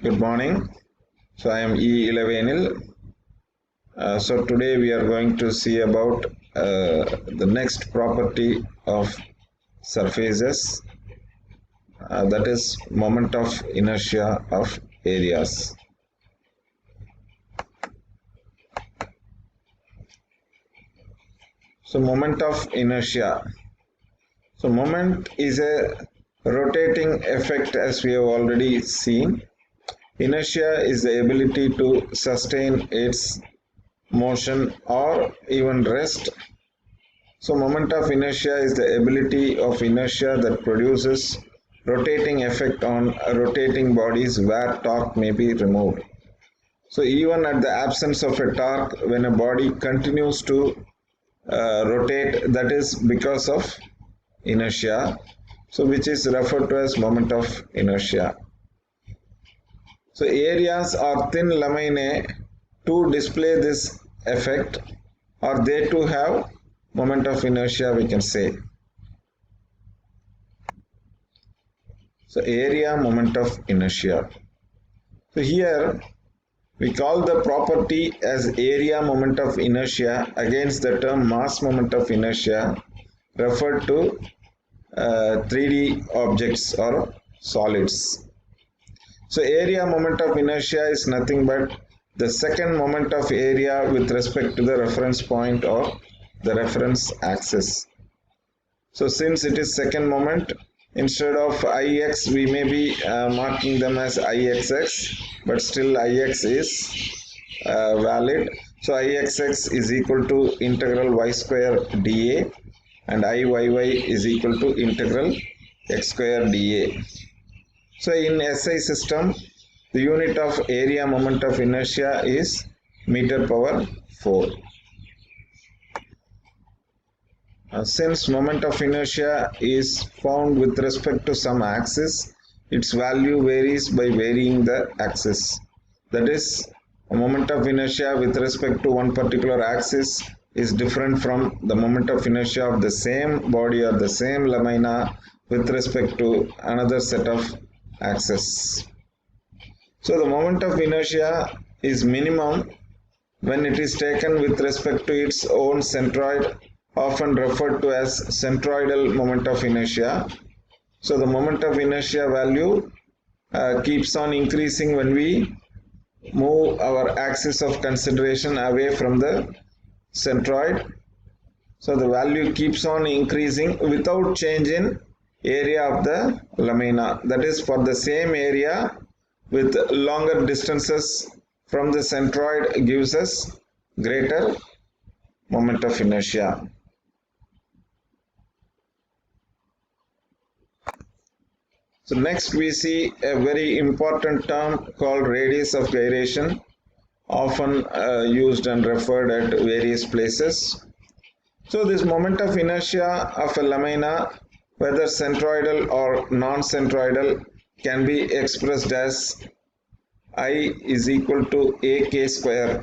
Good morning. So I am E. Ilavenil. So today we are going to see about the next property of surfaces, that is moment of inertia of areas. So moment of inertia. So moment is a rotating effect, as we have already seen. Inertia is the ability to sustain its motion or even rest. So moment of inertia is the ability of inertia that produces rotating effect on rotating bodies where torque may be removed. So even at the absence of a torque, when a body continues to rotate, that is because of inertia, so which is referred to as moment of inertia. So areas or thin laminae to display this effect, or they too have moment of inertia, we can say. So area moment of inertia. So here we call the property as area moment of inertia against the term mass moment of inertia referred to 3D objects or solids. So area moment of inertia is nothing but the second moment of area with respect to the reference point or the reference axis. So since it is second moment, instead of Ix we may be marking them as Ixx, but still Ix is valid. So Ixx is equal to integral y square dA and Iyy is equal to integral x square dA. So in SI system, the unit of area moment of inertia is meter power 4. Since moment of inertia is found with respect to some axis, its value varies by varying the axis. That is, a moment of inertia with respect to one particular axis is different from the moment of inertia of the same body or the same lamina with respect to another set of axes. So the moment of inertia is minimum when it is taken with respect to its own centroid, often referred to as centroidal moment of inertia. So the moment of inertia value keeps on increasing when we move our axis of consideration away from the centroid. So the value keeps on increasing without change in area of the lamina. That is, for the same area with longer distances from the centroid gives us greater moment of inertia. So next we see a very important term called radius of gyration, often used and referred at various places. So this moment of inertia of a lamina, whether centroidal or non-centroidal, can be expressed as I is equal to AK square.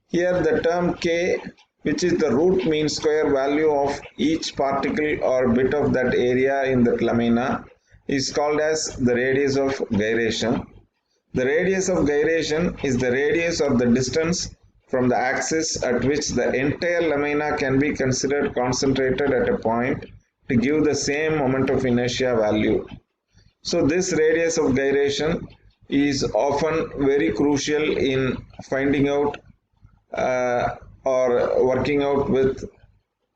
Here the term K, which is the root mean square value of each particle or bit of that area in that lamina, is called as the radius of gyration. The radius of gyration is the radius or the distance from the axis at which the entire lamina can be considered concentrated at a point to give the same moment of inertia value. So this radius of gyration is often very crucial in finding out or working out with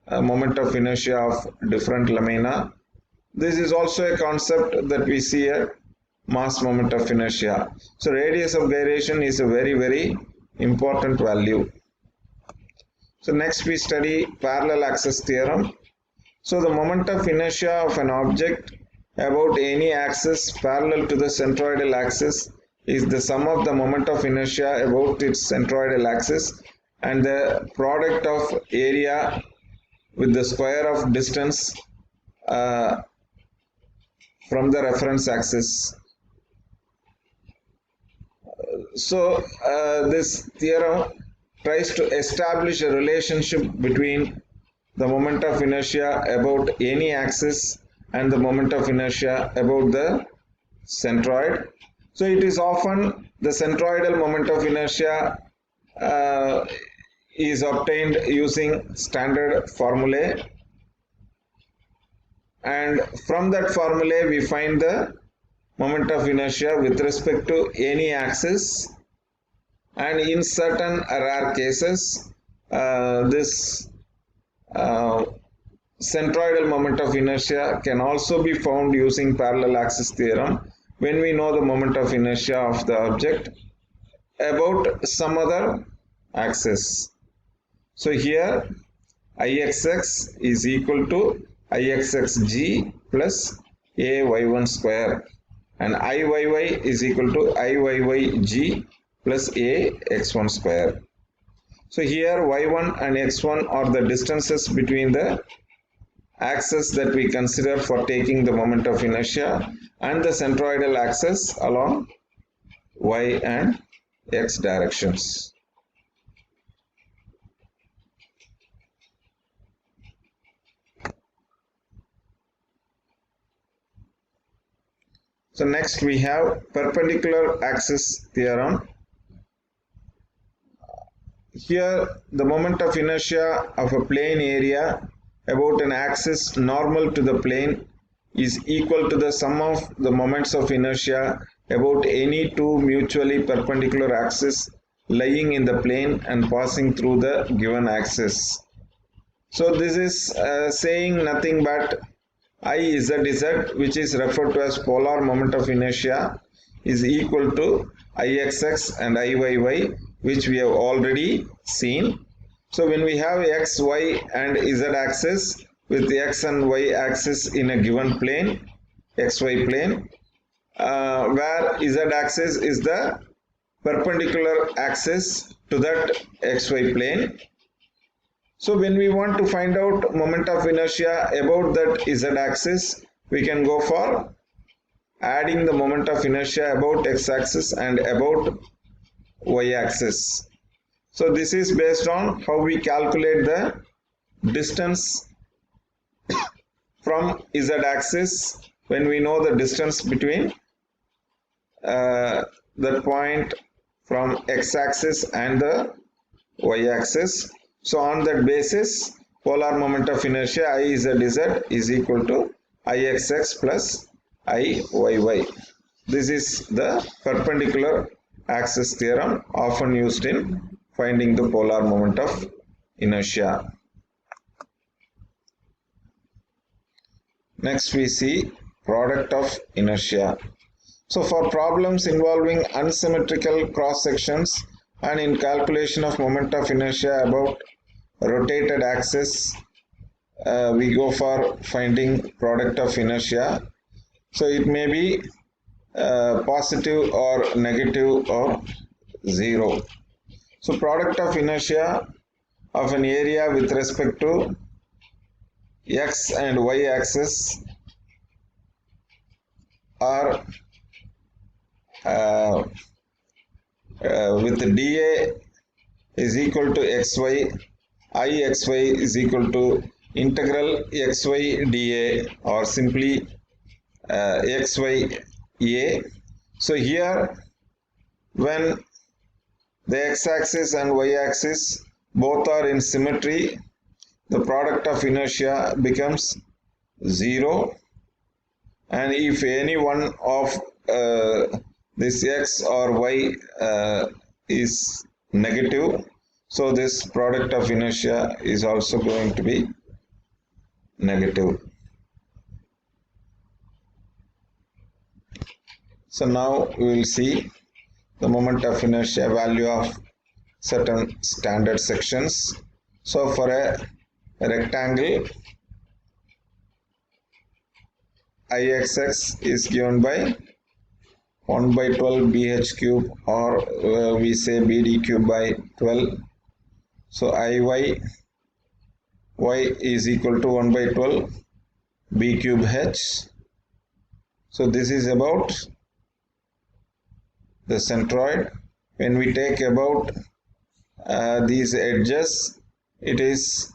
a moment of inertia of different lamina. This is also a concept that we see at mass moment of inertia. So radius of gyration is a very important value. So next we study parallel axis theorem. So the moment of inertia of an object about any axis parallel to the centroidal axis is the sum of the moment of inertia about its centroidal axis and the product of area with the square of distance from the reference axis. So this theorem tries to establish a relationship between the moment of inertia about any axis and the moment of inertia about the centroid. So it is often the centroidal moment of inertia uh, is obtained using standard formulae, and from that formulae we find the moment of inertia with respect to any axis, and in certain rare cases this uh, centroidal moment of inertia can also be found using parallel axis theorem when we know the moment of inertia of the object about some other axis. So here Ixx is equal to Ixxg plus Ayy square, and Iyy is equal to Iyyg plus Ax1 square. So here y1 and x1 are the distances between the axis that we consider for taking the moment of inertia and the centroidal axis along y and x directions. So next we have perpendicular axis theorem. Here the moment of inertia of a plane area about an axis normal to the plane is equal to the sum of the moments of inertia about any two mutually perpendicular axes lying in the plane and passing through the given axis. So this is saying nothing but Izz, which is referred to as polar moment of inertia, is equal to Ixx and Iyy, which we have already seen. So when we have x, y and z axis with x and y axis in a given plane, xy plane, where z axis is the perpendicular axis to that xy plane. So when we want to find out moment of inertia about that z axis, we can go for adding the moment of inertia about x axis and about y axis. So this is based on how we calculate the distance from z axis when we know the distance between that point from x axis and the y axis. So on that basis, polar moment of inertia Izz is equal to Ixx plus Iyy. This is the perpendicular axis theorem often used in finding the polar moment of inertia. Next we see product of inertia. So for problems involving unsymmetrical cross sections and in calculation of moment of inertia about rotated axis, we go for finding product of inertia. So it may be positive or negative or zero. So product of inertia of an area with respect to x and y axis are with dA is equal to xy, Ixy is equal to integral xy dA or simply xy a. So here when the x-axis and y-axis both are in symmetry, the product of inertia becomes 0, and if any one of this x or y is negative, so this product of inertia is also going to be negative. So now we will see the moment of inertia value of certain standard sections. So for a rectangle, Ixx is given by 1 by 12 bh cube, or we say bd cube by 12. So Iy is equal to 1 by 12 b cube h. So this is about the centroid. When we take about these edges, it is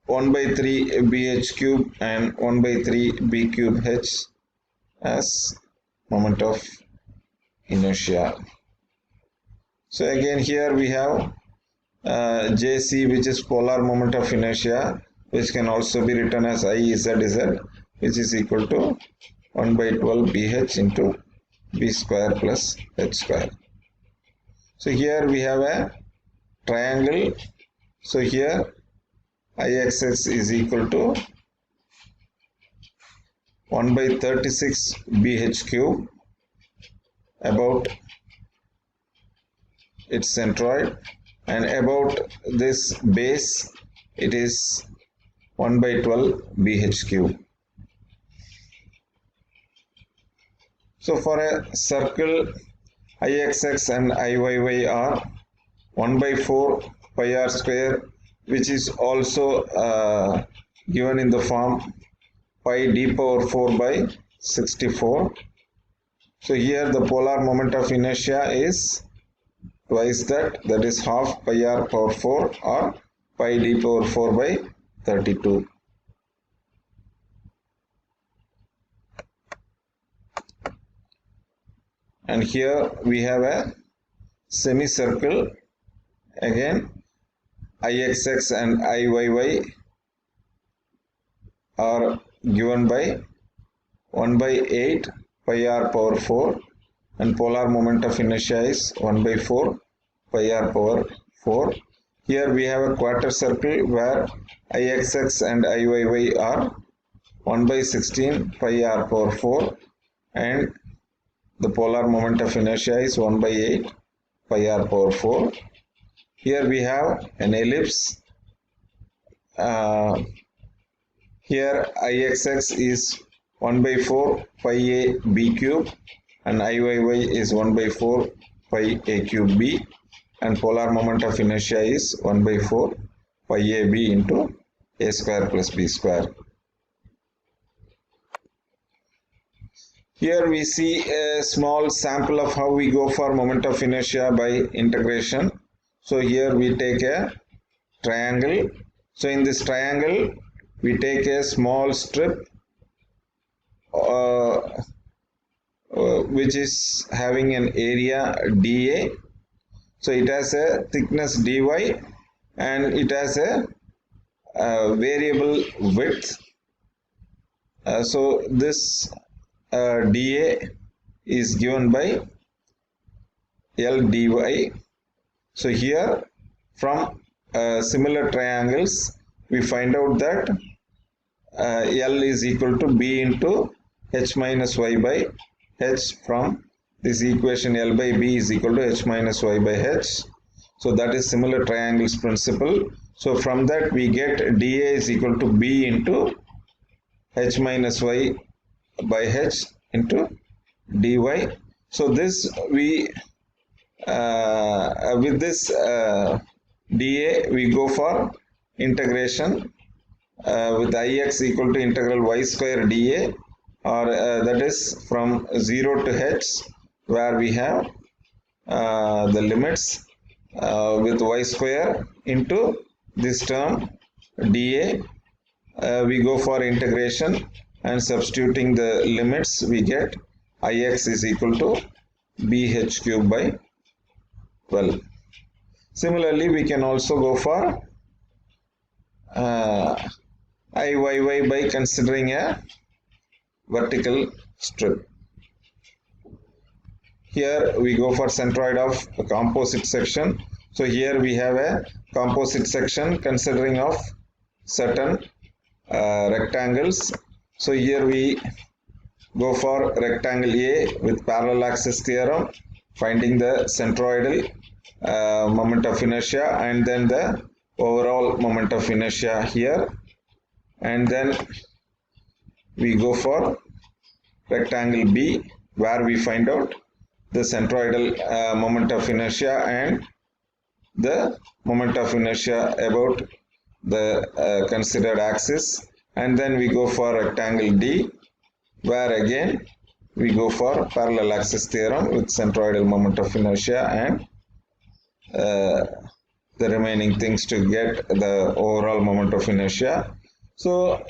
1 by 3 bh cube and 1 by 3 b cube h as moment of inertia. So again here we have Jc, which is polar moment of inertia, which can also be written as Izz, which is equal to 1 by 12 bh into b square plus h square. So here we have a triangle. So here Ixx is equal to 1 by 36 bh cube about its centroid, and about this base it is 1 by 12 bh cube. So for a circle, Ixx and Iyy are 1 by 4 pi r square, which is also given in the form pi d power 4 by 64. So here the polar moment of inertia is twice that, that is half pi r power 4 or pi d power 4 by 32. And here we have a semicircle. Again, Ixx and Iyy are given by 1 by 8 pi r power 4, and polar moment of inertia is 1 by 4 pi r power 4. Here we have a quarter circle where Ixx and Iyy are 1 by 16 pi r power 4, and the polar moment of inertia is 1 by 8 pi r power 4. Here we have an ellipse. Here Ixx is 1 by 4 pi a b cube and Iyy is 1 by 4 pi a cube b, and polar moment of inertia is 1 by 4 pi a b into a square plus b square. Here we see a small sample of how we go for moment of inertia by integration. So here we take a triangle. So in this triangle we take a small strip which is having an area dA. So it has a thickness dy and it has a variable width. So this dA is given by L dy. So here from similar triangles we find out that L is equal to B into h minus y by h. From this equation L by B is equal to h minus y by h. So that is similar triangles principle. So from that we get dA is equal to B into h minus y by h into dy. So this we with this dA we go for integration with Ix equal to integral y square dA, or that is from 0 to h, where we have the limits with y square into this term dA. We go for integration and substituting the limits we get Ix is equal to bh cube by 12. Similarly, we can also go for Iyy by considering a vertical strip. Here we go for centroid of a composite section. So here we have a composite section considering of certain rectangles. So here we go for rectangle A with parallel axis theorem, finding the centroidal moment of inertia and then the overall moment of inertia here, and then we go for rectangle B where we find out the centroidal moment of inertia and the moment of inertia about the considered axis, and then we go for rectangle D where again we go for parallel axis theorem with centroidal moment of inertia and the remaining things to get the overall moment of inertia. So